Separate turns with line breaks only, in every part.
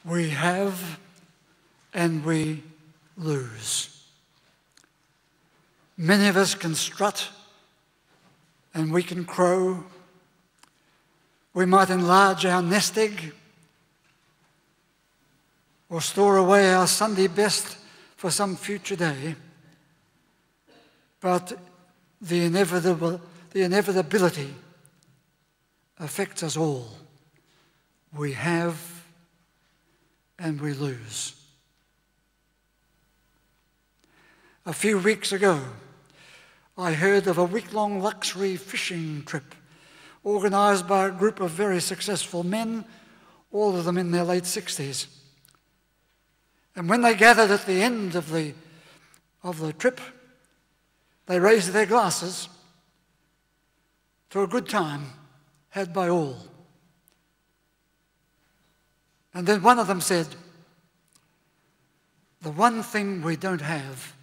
We have and we lose. Many of us can strut and we can crow. We might enlarge our nest egg or store away our Sunday best for some future day. But the inevitability affects us all. We have and we lose. A few weeks ago, I heard of a week-long luxury fishing trip organised by a group of very successful men, all of them in their late 60s. And when they gathered at the end of the trip, they raised their glasses to a good time had by all. And then one of them said, "The one thing we don't have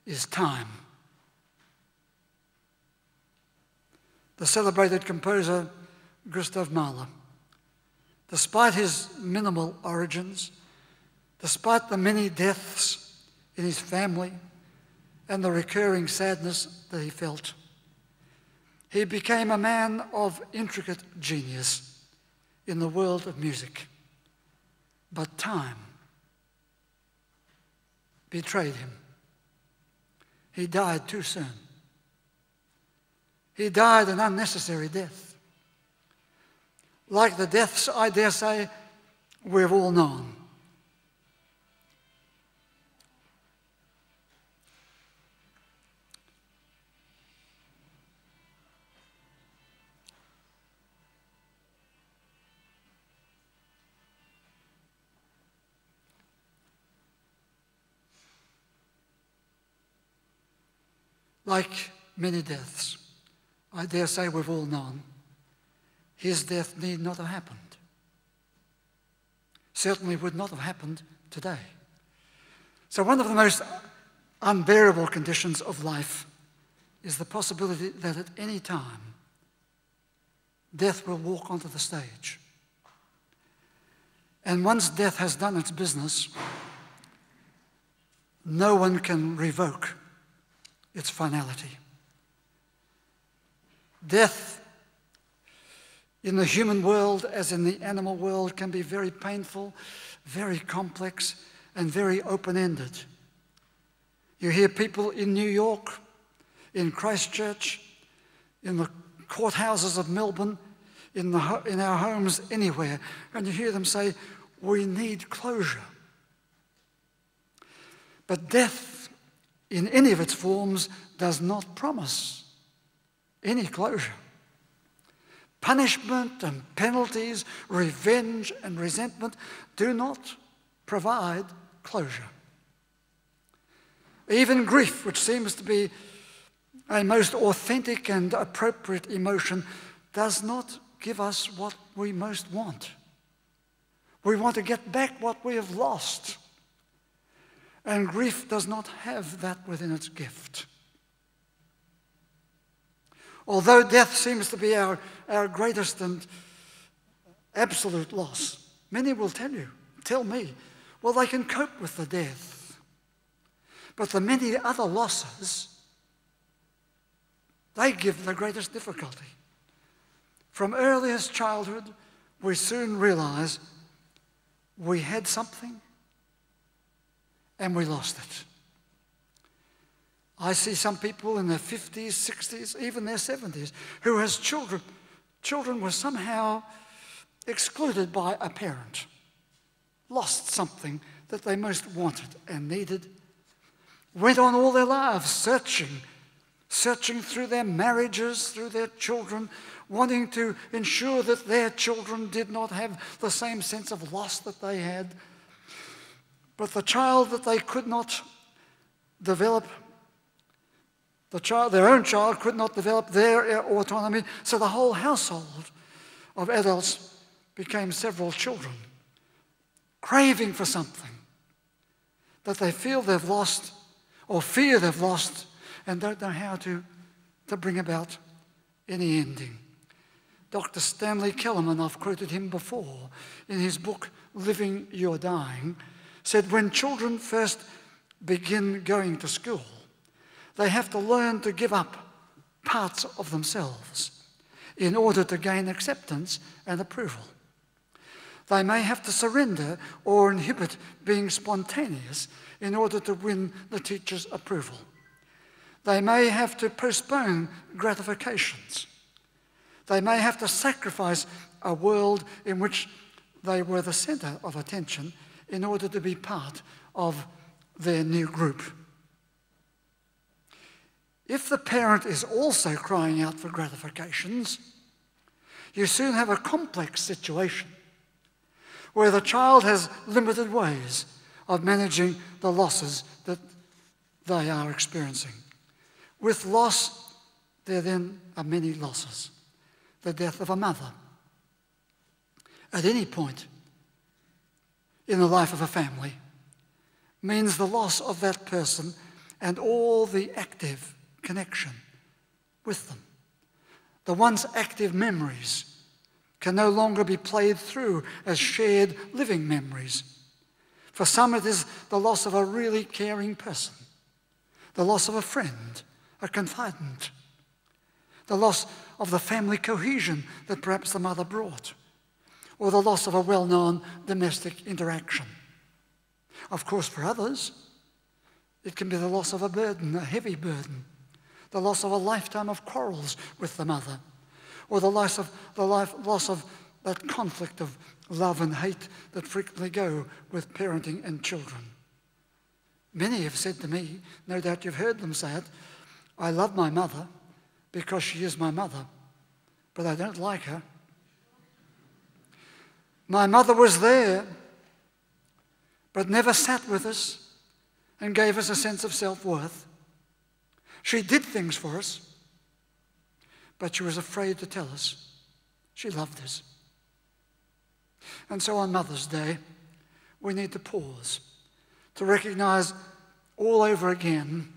is time." The celebrated composer Gustav Mahler, despite his minimal origins, despite the many deaths in his family and the recurring sadness that he felt, he became a man of intricate genius in the world of music. But time betrayed him. He died too soon. He died an unnecessary death. Like the deaths, I dare say, we've all known. Like many deaths, I dare say we've all known, his death need not have happened. Certainly would not have happened today. So one of the most unbearable conditions of life is the possibility that at any time, death will walk onto the stage. And once death has done its business, no one can revoke its finality. Death in the human world, as in the animal world, can be very painful, very complex, and very open-ended. You hear people in New York, in Christchurch, in the courthouses of Melbourne, in our homes anywhere, and you hear them say, "We need closure." But death, in any of its forms, does not promise any closure. Punishment and penalties, revenge and resentment do not provide closure. Even grief, which seems to be a most authentic and appropriate emotion, does not give us what we most want. We want to get back what we have lost. And grief does not have that within its gift. Although death seems to be our greatest and absolute loss, many will tell me, well, they can cope with the death. But the many other losses, they give the greatest difficulty. From earliest childhood, we soon realize we had something and we lost it. I see some people in their 50s, 60s, even their 70s, who as children were somehow excluded by a parent, lost something that they most wanted and needed, went on all their lives searching through their marriages, through their children, wanting to ensure that their children did not have the same sense of loss that they had. But the child that they could not develop, their own child could not develop their autonomy, so the whole household of adults became several children, craving for something that they feel they've lost or fear they've lost and don't know how to bring about any ending. Dr. Stanley Kellerman, I've quoted him before, in his book, Living Your Dying, said when children first begin going to school, they have to learn to give up parts of themselves in order to gain acceptance and approval. They may have to surrender or inhibit being spontaneous in order to win the teacher's approval. They may have to postpone gratifications. They may have to sacrifice a world in which they were the center of attention in order to be part of their new group. If the parent is also crying out for gratifications, you soon have a complex situation where the child has limited ways of managing the losses that they are experiencing. With loss, there then are many losses. The death of a mother. At any point in the life of a family means the loss of that person and all the active connection with them. The once active memories can no longer be played through as shared living memories. For some, it is the loss of a really caring person, the loss of a friend, a confidant, the loss of the family cohesion that perhaps the mother brought, or the loss of a well-known domestic interaction. Of course, for others, it can be the loss of a burden, a heavy burden, the loss of a lifetime of quarrels with the mother, or the loss of that conflict of love and hate that frequently go with parenting and children. Many have said to me, no doubt you've heard them say it, I love my mother because she is my mother, but I don't like her. My mother was there, but never sat with us and gave us a sense of self-worth. She did things for us, but she was afraid to tell us she loved us. And so on Mother's Day, we need to pause to recognize all over again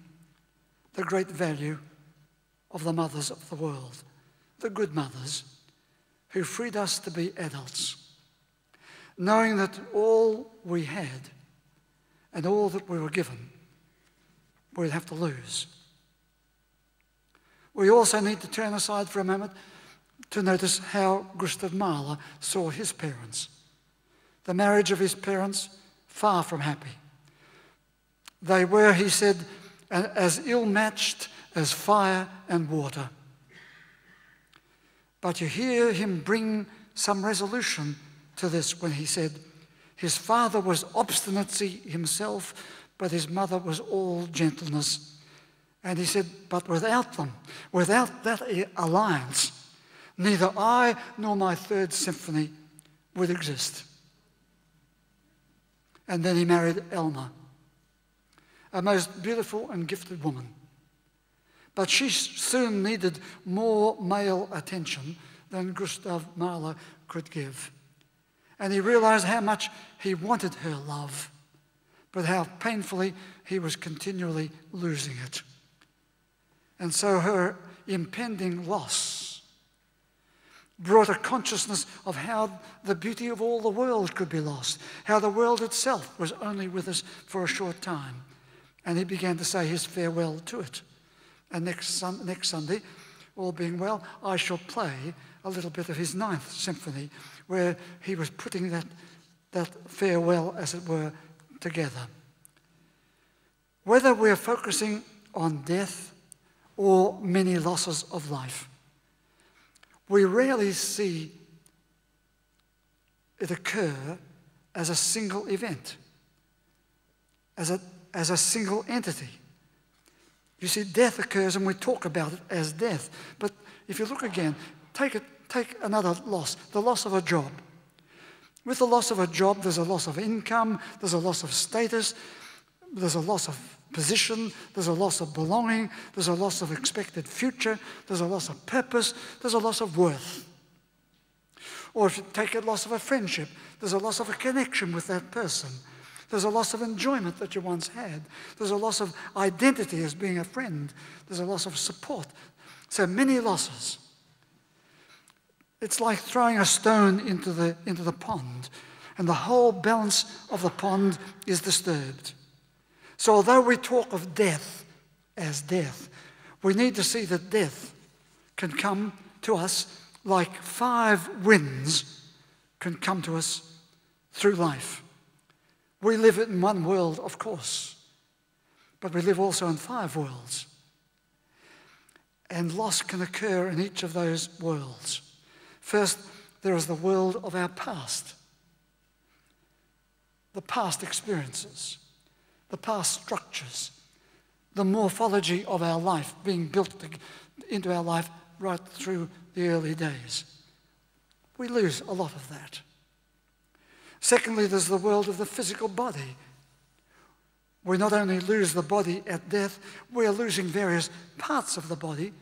the great value of the mothers of the world, the good mothers who freed us to be adults, knowing that all we had and all that we were given, we'd have to lose. We also need to turn aside for a moment to notice how Gustav Mahler saw his parents. The marriage of his parents, far from happy. They were, he said, as ill-matched as fire and water. But you hear him bring some resolution to this when he said, his father was obstinacy himself, but his mother was all gentleness. And he said, but without them, without that alliance, neither I nor my third symphony would exist. And then he married Elma, a most beautiful and gifted woman. But she soon needed more male attention than Gustav Mahler could give. And he realized how much he wanted her love, but how painfully he was continually losing it. And so her impending loss brought a consciousness of how the beauty of all the world could be lost, how the world itself was only with us for a short time. And he began to say his farewell to it. And next Sunday, all being well, I shall play a little bit of his 9th symphony, where he was putting that farewell, as it were, together. Whether we're focusing on death or many losses of life, we rarely see it occur as a single event, as a single entity. You see, death occurs and we talk about it as death. But if you look again, take another loss, the loss of a job. With the loss of a job, there's a loss of income, there's a loss of status, there's a loss of position, there's a loss of belonging, there's a loss of expected future, there's a loss of purpose, there's a loss of worth. Or if you take a loss of a friendship, there's a loss of a connection with that person. There's a loss of enjoyment that you once had. There's a loss of identity as being a friend. There's a loss of support. So many losses. It's like throwing a stone into the pond, and the whole balance of the pond is disturbed. So although we talk of death as death, we need to see that death can come to us like 5 winds can come to us through life. We live in one world, of course, but we live also in 5 worlds. And loss can occur in each of those worlds. First, there is the world of our past, the past experiences, the past structures, the morphology of our life being built into our life right through the early days. We lose a lot of that. Secondly, there's the world of the physical body. We not only lose the body at death, we are losing various parts of the body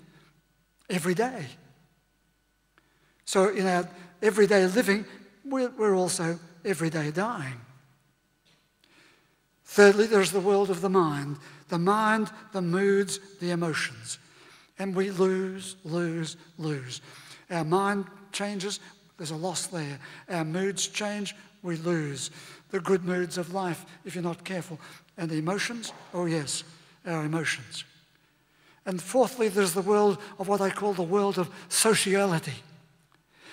every day. So in our everyday living, we're also everyday dying. Thirdly, there's the world of the mind, the moods, the emotions. And we lose. Our mind changes, there's a loss there. Our moods change, we lose. The good moods of life, if you're not careful. And the emotions, oh yes, our emotions. And fourthly, there's the world of what I call the world of sociality.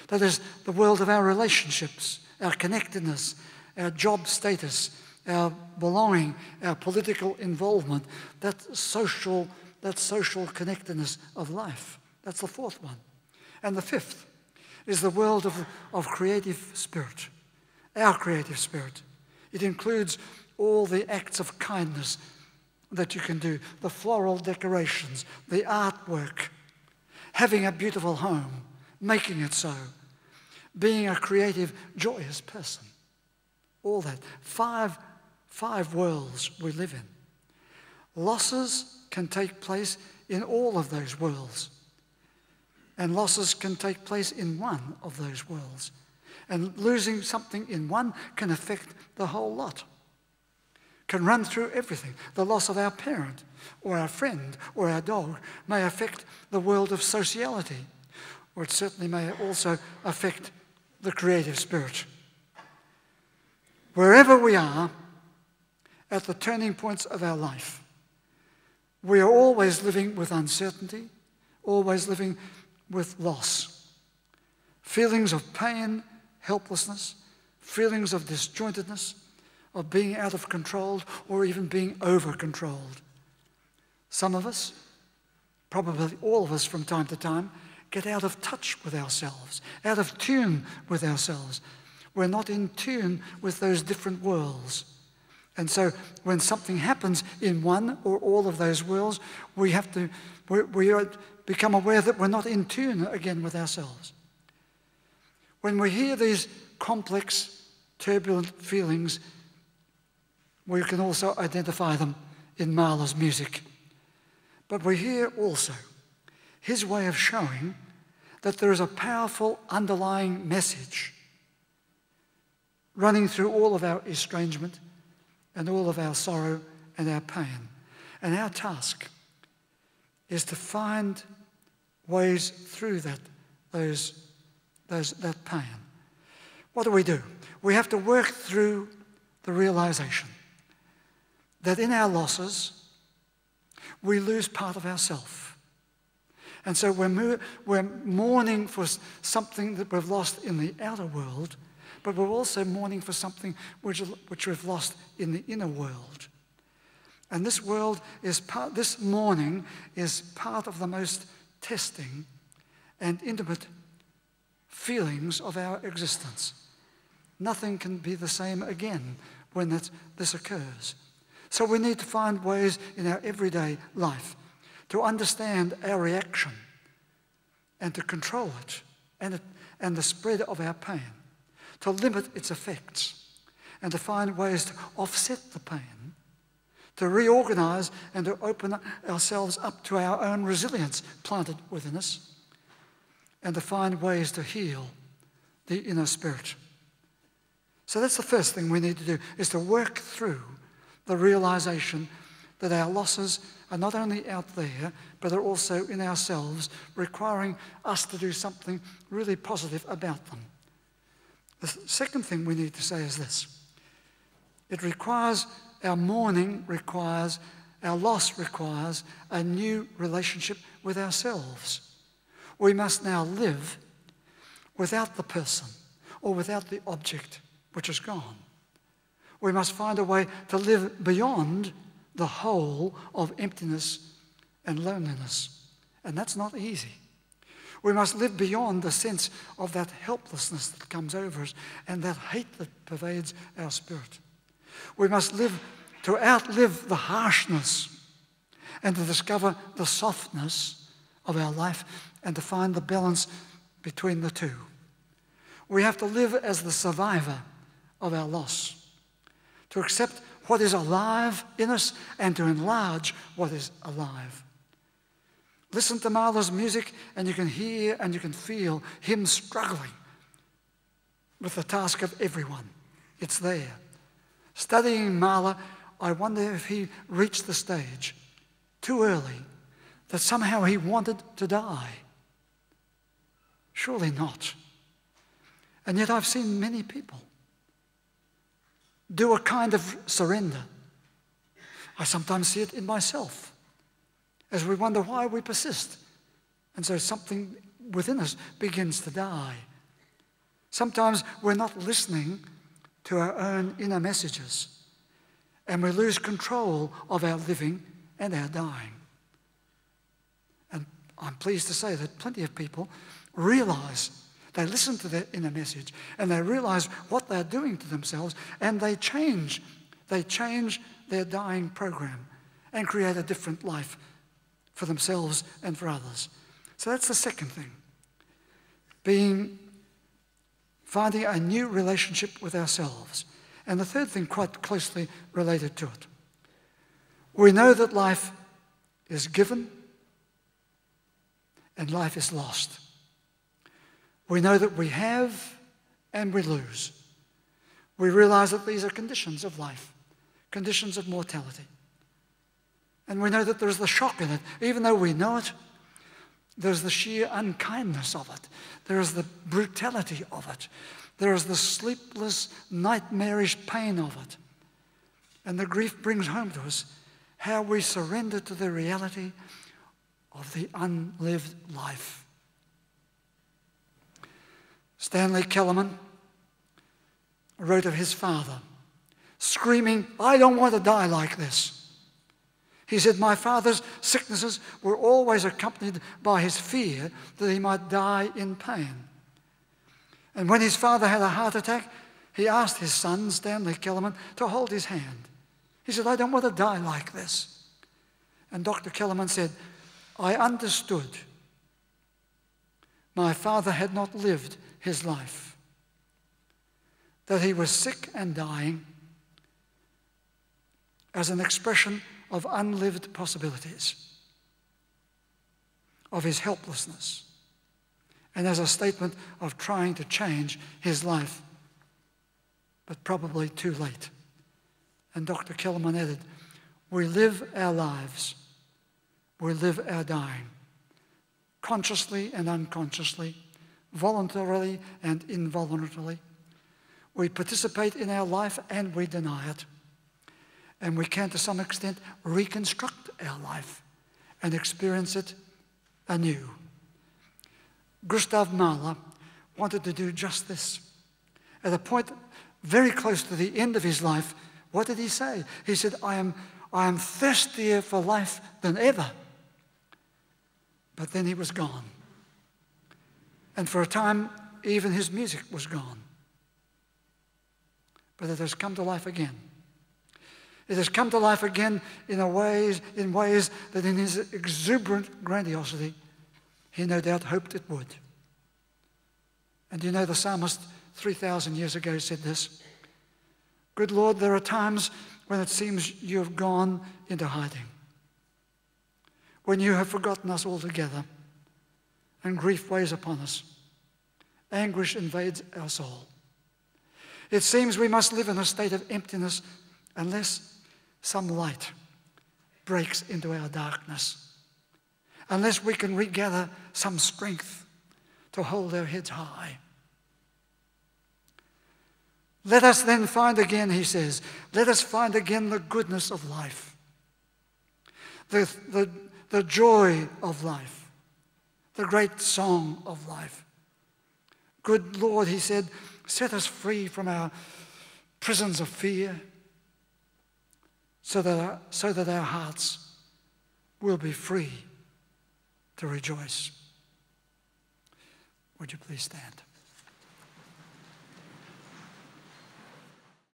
That is the world of our relationships, our connectedness, our job status, our belonging, our political involvement, that social connectedness of life. That's the fourth one. And the fifth is the world of creative spirit, our creative spirit. It includes all the acts of kindness that you can do, the floral decorations, the artwork, having a beautiful home, making it so, being a creative, joyous person. All that. Five worlds we live in. Losses can take place in all of those worlds. And losses can take place in one of those worlds. And losing something in one can affect the whole lot. Can run through everything. The loss of our parent or our friend or our dog may affect the world of sociality, or it certainly may also affect the creative spirit. Wherever we are at the turning points of our life, we are always living with uncertainty, always living with loss. Feelings of pain, helplessness, feelings of disjointedness, of being out of control or even being over-controlled. Some of us, probably all of us from time to time, get out of touch with ourselves, out of tune with ourselves. We're not in tune with those different worlds. And so when something happens in one or all of those worlds, we become aware that we're not in tune again with ourselves. When we hear these complex, turbulent feelings, we can also identify them in Mahler's music. But we hear also his way of showing that there is a powerful underlying message running through all of our estrangement and all of our sorrow and our pain. And our task is to find ways through that pain. What do? We have to work through the realization that in our losses, we lose part of ourself. And so we're mourning for something that we've lost in the outer world, but we're also mourning for something which we've lost in the inner world. And this mourning is part of the most testing and intimate feelings of our existence. Nothing can be the same again when this occurs. So we need to find ways in our everyday life to understand our reaction and to control it and the spread of our pain, to limit its effects and to find ways to offset the pain, to reorganize and to open ourselves up to our own resilience planted within us, and to find ways to heal the inner spirit. So that's the first thing we need to do, is to work through the realization that our losses are not only out there, but are also in ourselves, requiring us to do something really positive about them. The second thing we need to say is this. It requires, our mourning requires, our loss requires a new relationship with ourselves. We must now live without the person or without the object which is gone. We must find a way to live beyond the hole of emptiness and loneliness. And that's not easy. We must live beyond the sense of that helplessness that comes over us and that hate that pervades our spirit. We must live to outlive the harshness and to discover the softness of our life and to find the balance between the two. We have to live as the survivor of our loss, to accept what is alive in us and to enlarge what is alive. Listen to Mahler's music and you can hear and you can feel him struggling with the task of everyone. It's there. Studying Mahler, I wonder if he reached the stage too early that somehow he wanted to die. Surely not. And yet I've seen many people do a kind of surrender. I sometimes see it in myself as we wonder why we persist. And so something within us begins to die. Sometimes we're not listening to our own inner messages and we lose control of our living and our dying. And I'm pleased to say that plenty of people realize, they listen to their inner message and they realize what they're doing to themselves and they change their dying program and create a different life for themselves and for others. So that's the second thing. Finding a new relationship with ourselves. And the third thing, quite closely related to it. We know that life is given and life is lost. We know that we have and we lose. We realize that these are conditions of life, conditions of mortality. And we know that there's the shock in it. Even though we know it, there's the sheer unkindness of it. There is the brutality of it. There is the sleepless, nightmarish pain of it. And the grief brings home to us how we surrender to the reality of the unlived life. Stanley Kellerman wrote of his father, screaming, "I don't want to die like this." He said, "My father's sicknesses were always accompanied by his fear that he might die in pain." And when his father had a heart attack, he asked his son, Stanley Kellerman, to hold his hand. He said, "I don't want to die like this." And Dr. Kellerman said, "I understood. My father had not lived his life, that he was sick and dying as an expression of unlived possibilities, of his helplessness, and as a statement of trying to change his life, but probably too late." And Dr. Kellerman added, "We live our lives, we live our dying, consciously and unconsciously, voluntarily and involuntarily. We participate in our life and we deny it. And we can, to some extent, reconstruct our life and experience it anew." Gustav Mahler wanted to do just this. At a point very close to the end of his life, what did he say? He said, I am thirstier for life than ever. But then he was gone. And for a time, even his music was gone. But it has come to life again. It has come to life again in ways that in his exuberant grandiosity, he no doubt hoped it would. And you know, the psalmist 3,000 years ago said this, "Good Lord, there are times when it seems you have gone into hiding, when you have forgotten us altogether, and grief weighs upon us. Anguish invades our soul. It seems we must live in a state of emptiness unless some light breaks into our darkness, unless we can regather some strength to hold our heads high. Let us then find again, he says, let us find again the goodness of life, the joy of life, the great song of life. Good Lord, he said, set us free from our prisons of fear, so that our hearts will be free to rejoice. Would you please stand?